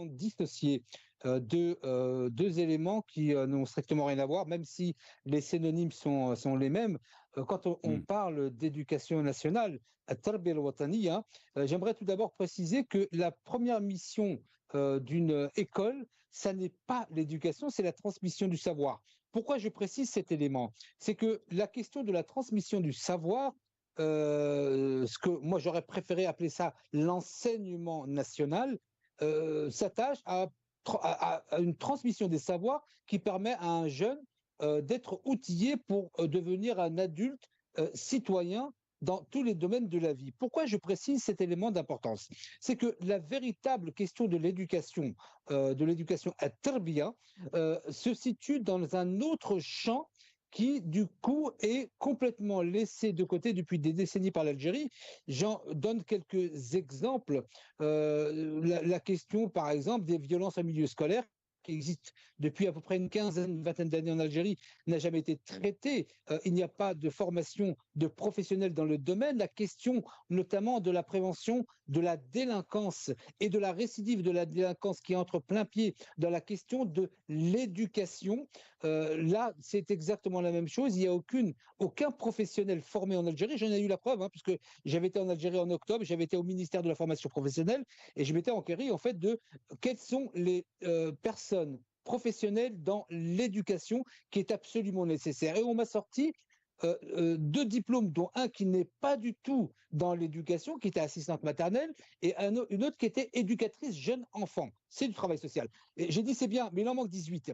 façon dissociée de deux éléments qui n'ont strictement rien à voir, même si les synonymes sont les mêmes. Quand on Mm. parle d'éducation nationale, at-tarbiya al-wataniya, j'aimerais tout d'abord préciser que la première mission d'une école, ça n'est pas l'éducation, c'est la transmission du savoir. Pourquoi je précise cet élément? C'est que la question de la transmission du savoir, ce que moi j'aurais préféré appeler ça l'enseignement national, s'attache à une transmission des savoirs qui permet à un jeune d'être outillé pour devenir un adulte citoyen dans tous les domaines de la vie. Pourquoi je précise cet élément d'importance? C'est que la véritable question de l'éducation à Terbiya, se situe dans un autre champ qui, du coup, est complètement laissé de côté depuis des décennies par l'Algérie. J'en donne quelques exemples. La question, par exemple, des violences en milieu scolaire, qui existe depuis à peu près une quinzaine, une vingtaine d'années en Algérie, n'a jamais été traitée. Il n'y a pas de formation de professionnels dans le domaine. La question notamment de la prévention de la délinquance et de la récidive de la délinquance qui entre plein pied dans la question de l'éducation. Là, c'est exactement la même chose. Il n'y a aucun professionnel formé en Algérie. J'en ai eu la preuve, hein, puisque j'avais été en Algérie en octobre, j'avais été au ministère de la formation professionnelle et je m'étais enquéri en fait de quelles sont les personnes professionnelles dans l'éducation qui est absolument nécessaire. Et on m'a sorti deux diplômes, dont un qui n'est pas du tout dans l'éducation, qui était assistante maternelle, et une autre qui était éducatrice jeune enfant. C'est du travail social. Et j'ai dit, c'est bien, mais il en manque 18.